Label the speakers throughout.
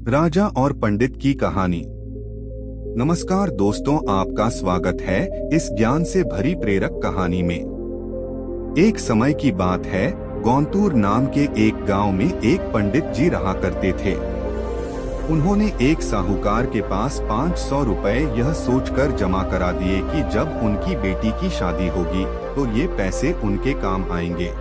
Speaker 1: राजा और पंडित की कहानी। नमस्कार दोस्तों, आपका स्वागत है इस ज्ञान से भरी प्रेरक कहानी में। एक समय की बात है, गौंतूर नाम के एक गांव में एक पंडित जी रहा करते थे। उन्होंने एक साहूकार के पास 500 रुपए यह सोचकर जमा करा दिए कि जब उनकी बेटी की शादी होगी तो ये पैसे उनके काम आएंगे।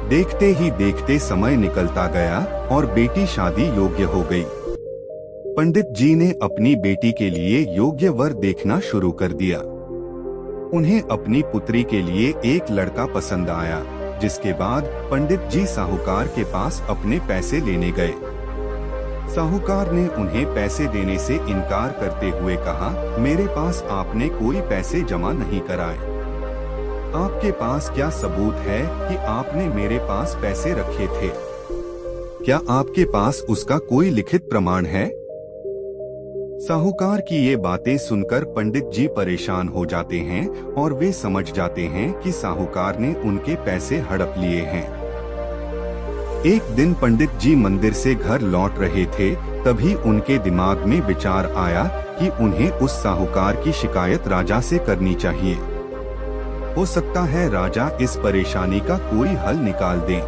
Speaker 1: देखते ही देखते समय निकलता गया और बेटी शादी योग्य हो गई। पंडित जी ने अपनी बेटी के लिए योग्य वर देखना शुरू कर दिया। उन्हें अपनी पुत्री के लिए एक लड़का पसंद आया, जिसके बाद पंडित जी साहूकार के पास अपने पैसे लेने गए। साहूकार ने उन्हें पैसे देने से इनकार करते हुए कहा, मेरे पास आपने कोई पैसे जमा नहीं कराए। आपके पास क्या सबूत है कि आपने मेरे पास पैसे रखे थे? क्या आपके पास उसका कोई लिखित प्रमाण है? साहूकार की ये बातें सुनकर पंडित जी परेशान हो जाते हैं और वे समझ जाते हैं कि साहूकार ने उनके पैसे हड़प लिए हैं। एक दिन पंडित जी मंदिर से घर लौट रहे थे, तभी उनके दिमाग में विचार आया कि उन्हें उस साहूकार की शिकायत राजा से करनी चाहिए। हो सकता है राजा इस परेशानी का कोई हल निकाल दें।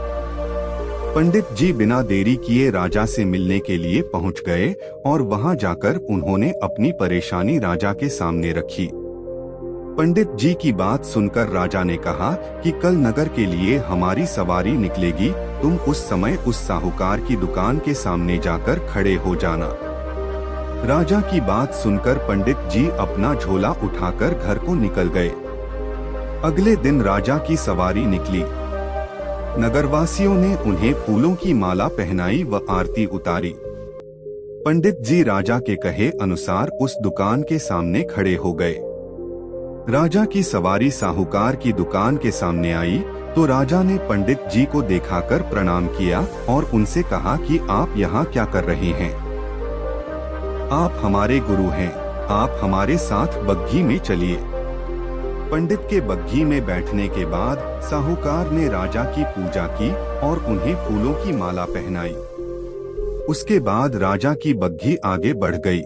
Speaker 1: पंडित जी बिना देरी किए राजा से मिलने के लिए पहुंच गए और वहां जाकर उन्होंने अपनी परेशानी राजा के सामने रखी। पंडित जी की बात सुनकर राजा ने कहा कि कल नगर के लिए हमारी सवारी निकलेगी, तुम उस समय उस साहूकार की दुकान के सामने जाकर खड़े हो जाना। राजा की बात सुनकर पंडित जी अपना झोला उठाकर घर को निकल गए। अगले दिन राजा की सवारी निकली। नगरवासियों ने उन्हें फूलों की माला पहनाई व आरती उतारी। पंडित जी राजा के कहे अनुसार उस दुकान के सामने खड़े हो गए। राजा की सवारी साहूकार की दुकान के सामने आई तो राजा ने पंडित जी को देखाकर प्रणाम किया और उनसे कहा कि आप यहाँ क्या कर रहे हैं? आप हमारे गुरु हैं, आप हमारे साथ बग्घी में चलिए। पंडित के बग्घी में बैठने के बाद साहूकार ने राजा की पूजा की और उन्हें फूलों की माला पहनाई। उसके बाद राजा की बग्घी आगे बढ़ गई।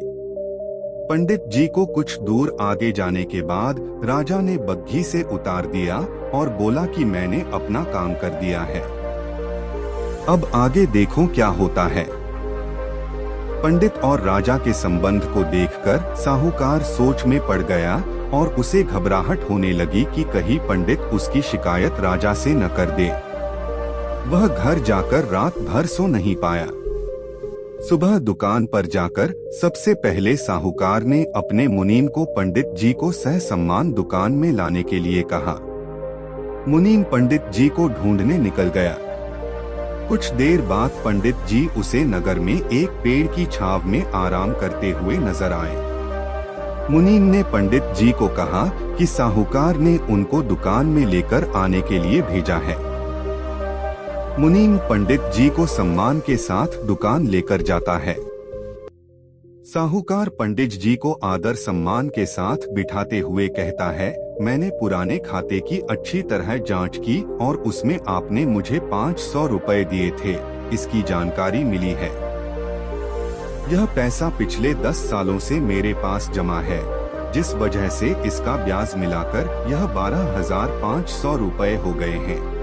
Speaker 1: पंडित जी को कुछ दूर आगे जाने के बाद राजा ने बग्घी से उतार दिया और बोला कि मैंने अपना काम कर दिया है, अब आगे देखो क्या होता है। पंडित और राजा के संबंध को देखकर साहूकार सोच में पड़ गया और उसे घबराहट होने लगी कि कहीं पंडित उसकी शिकायत राजा से न कर दे। वह घर जाकर रात भर सो नहीं पाया। सुबह दुकान पर जाकर सबसे पहले साहूकार ने अपने मुनीम को पंडित जी को सहसम्मान दुकान में लाने के लिए कहा। मुनीम पंडित जी को ढूंढने निकल गया। कुछ देर बाद पंडित जी उसे नगर में एक पेड़ की छांव में आराम करते हुए नजर आए। मुनीम ने पंडित जी को कहा कि साहूकार ने उनको दुकान में लेकर आने के लिए भेजा है। मुनीम पंडित जी को सम्मान के साथ दुकान लेकर जाता है। साहूकार पंडित जी को आदर सम्मान के साथ बिठाते हुए कहता है, मैंने पुराने खाते की अच्छी तरह जांच की और उसमें आपने मुझे 500 रुपए दिए थे, इसकी जानकारी मिली है। यह पैसा पिछले 10 सालों से मेरे पास जमा है, जिस वजह से इसका ब्याज मिलाकर यह 12,500 रुपए हो गए हैं।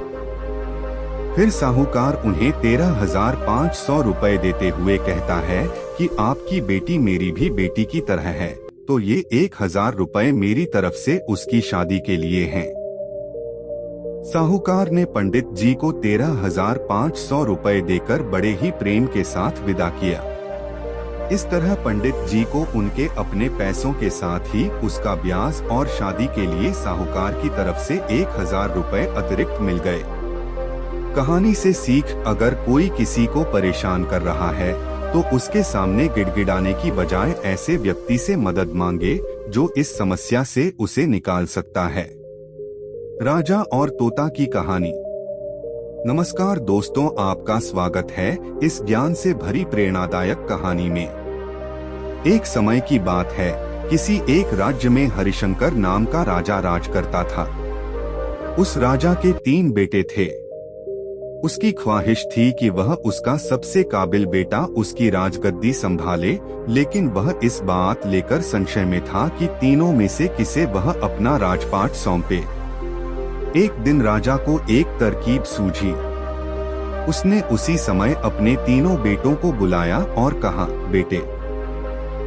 Speaker 1: फिर साहूकार उन्हें 13,500 रुपए देते हुए कहता है कि आपकी बेटी मेरी भी बेटी की तरह है, तो ये 1,000 रुपए मेरी तरफ से उसकी शादी के लिए हैं। साहूकार ने पंडित जी को 13,500 रुपए देकर बड़े ही प्रेम के साथ विदा किया। इस तरह पंडित जी को उनके अपने पैसों के साथ ही उसका ब्याज और शादी के लिए साहूकार की तरफ से 1,000 रुपए अतिरिक्त मिल गए। कहानी से सीख, अगर कोई किसी को परेशान कर रहा है तो उसके सामने गिड़गिड़ाने की बजाय ऐसे व्यक्ति से मदद मांगे जो इस समस्या से उसे निकाल सकता है। राजा और तोता की कहानी। नमस्कार दोस्तों, आपका स्वागत है इस ज्ञान से भरी प्रेरणादायक कहानी में। एक समय की बात है, किसी एक राज्य में हरिशंकर नाम का राजा राज करता था। उस राजा के 3 बेटे थे। उसकी ख्वाहिश थी कि वह उसका सबसे काबिल बेटा उसकी राजगद्दी संभाले, लेकिन वह इस बात लेकर संशय में था कि तीनों में से किसे वह अपना राजपाट सौंपे। एक दिन राजा को एक तरकीब सूझी। उसने उसी समय अपने तीनों बेटों को बुलाया और कहा, बेटे,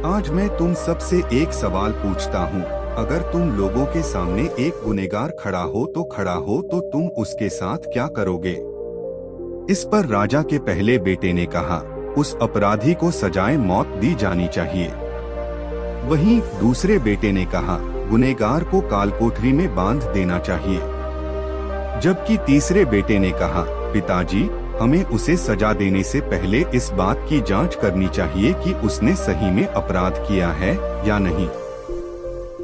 Speaker 1: आज मैं तुम सबसे एक सवाल पूछता हूँ। अगर तुम लोगों के सामने एक गुनहगार खड़ा हो तो तुम उसके साथ क्या करोगे? इस पर राजा के पहले बेटे ने कहा, उस अपराधी को सजाए मौत दी जानी चाहिए। वहीं दूसरे बेटे ने कहा, गुनहगार को कालकोठरी में बांध देना चाहिए। जबकि तीसरे बेटे ने कहा, पिताजी, हमें उसे सजा देने से पहले इस बात की जांच करनी चाहिए कि उसने सही में अपराध किया है या नहीं।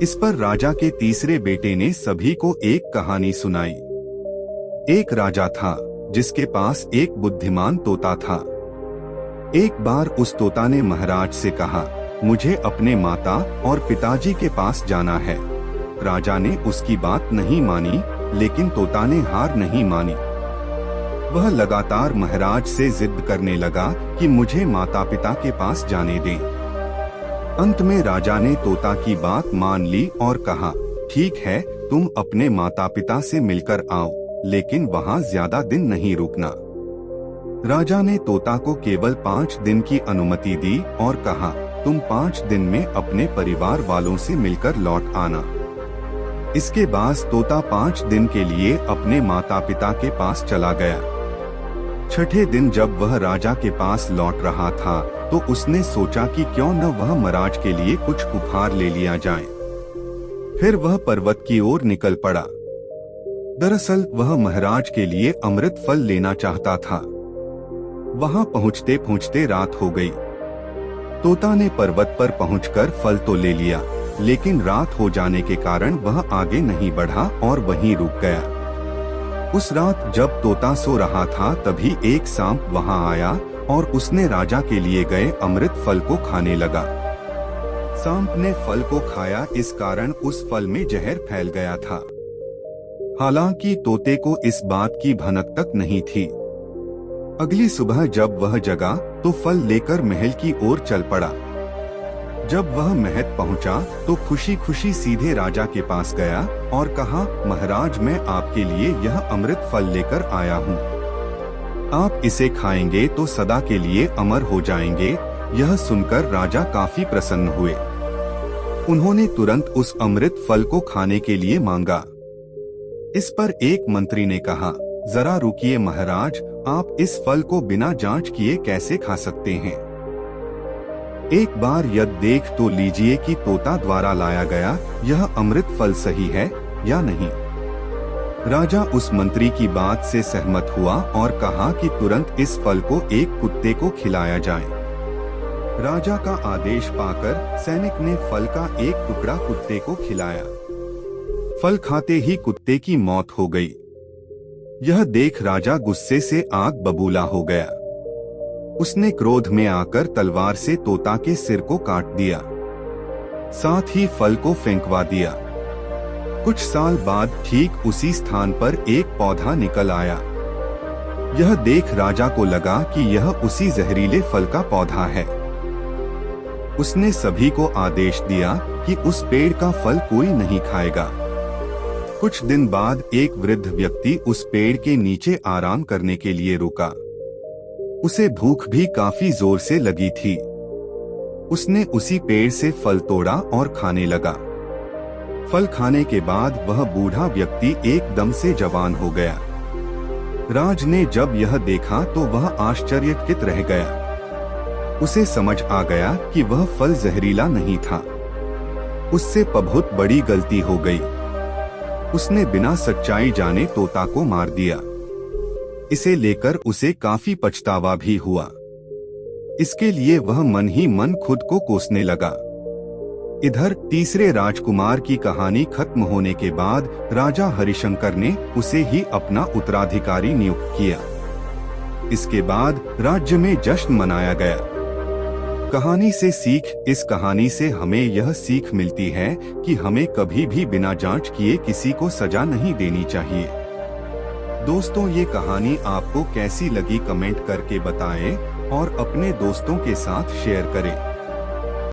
Speaker 1: इस पर राजा के तीसरे बेटे ने सभी को एक कहानी सुनाई। एक राजा था जिसके पास एक बुद्धिमान तोता था। एक बार उस तोता ने महाराज से कहा, मुझे अपने माता और पिताजी के पास जाना है। राजा ने उसकी बात नहीं मानी, लेकिन तोता ने हार नहीं मानी। वह लगातार महाराज से जिद करने लगा कि मुझे माता पिता के पास जाने दें। अंत में राजा ने तोता की बात मान ली और कहा, ठीक है, तुम अपने माता पिता से मिलकर आओ, लेकिन वहाँ ज्यादा दिन नहीं रुकना। राजा ने तोता को केवल 5 दिन की अनुमति दी और कहा, तुम 5 दिन में अपने परिवार वालों से मिलकर लौट आना। इसके बाद तोता 5 दिन के लिए अपने माता पिता के पास चला गया। छठे दिन जब वह राजा के पास लौट रहा था तो उसने सोचा कि क्यों न वह महाराज के लिए कुछ उपहार ले लिया जाए। फिर वह पर्वत की ओर निकल पड़ा। दरअसल वह महाराज के लिए अमृत फल लेना चाहता था। वहां पहुंचते पहुंचते रात हो गई। तोता ने पर्वत पर पहुंचकर फल तो ले लिया, लेकिन रात हो जाने के कारण वह आगे नहीं बढ़ा और वहीं रुक गया। उस रात जब तोता सो रहा था तभी एक सांप वहां आया और उसने राजा के लिए गए अमृत फल को खाने लगा। सांप ने फल को खाया, इस कारण उस फल में जहर फैल गया था। हालांकि तोते को इस बात की भनक तक नहीं थी। अगली सुबह जब वह जगा तो फल लेकर महल की ओर चल पड़ा। जब वह महल पहुंचा तो खुशी खुशी सीधे राजा के पास गया और कहा, महाराज, मैं आपके लिए यह अमृत फल लेकर आया हूँ। आप इसे खाएंगे तो सदा के लिए अमर हो जाएंगे। यह सुनकर राजा काफी प्रसन्न हुए। उन्होंने तुरंत उस अमृत फल को खाने के लिए मांगा। इस पर एक मंत्री ने कहा, जरा रुकिए महाराज, आप इस फल को बिना जांच किए कैसे खा सकते हैं? एक बार यह देख तो लीजिए कि तोता द्वारा लाया गया यह अमृत फल सही है या नहीं। राजा उस मंत्री की बात से सहमत हुआ और कहा कि तुरंत इस फल को एक कुत्ते को खिलाया जाए। राजा का आदेश पाकर सैनिक ने फल का एक टुकड़ा कुत्ते को खिलाया। फल खाते ही कुत्ते की मौत हो गई। यह देख राजा गुस्से से आग बबूला हो गया। उसने क्रोध में आकर तलवार से तोता के सिर को काट दिया, साथ ही फल को फेंकवा दिया। कुछ साल बाद ठीक उसी स्थान पर एक पौधा निकल आया। यह देख राजा को लगा कि यह उसी जहरीले फल का पौधा है। उसने सभी को आदेश दिया कि उस पेड़ का फल कोई नहीं खाएगा। कुछ दिन बाद एक वृद्ध व्यक्ति उस पेड़ के नीचे आराम करने के लिए रुका। उसे भूख भी काफी जोर से लगी थी। उसने उसी पेड़ से फल तोड़ा और खाने लगा। फल खाने के बाद वह बूढ़ा व्यक्ति एकदम से जवान हो गया। राज ने जब यह देखा तो वह आश्चर्यचकित रह गया। उसे समझ आ गया कि वह फल जहरीला नहीं था। उससे बहुत बड़ी गलती हो गई। उसने बिना सच्चाई जाने तोता को मार दिया। इसे लेकर उसे काफी पछतावा भी हुआ। इसके लिए वह मन ही मन खुद को कोसने लगा। इधर तीसरे राजकुमार की कहानी खत्म होने के बाद राजा हरिशंकर ने उसे ही अपना उत्तराधिकारी नियुक्त किया। इसके बाद राज्य में जश्न मनाया गया। कहानी से सीख। इस कहानी से हमें यह सीख मिलती है कि हमें कभी भी बिना जांच किए किसी को सजा नहीं देनी चाहिए। दोस्तों, ये कहानी आपको कैसी लगी कमेंट करके बताएं और अपने दोस्तों के साथ शेयर करें।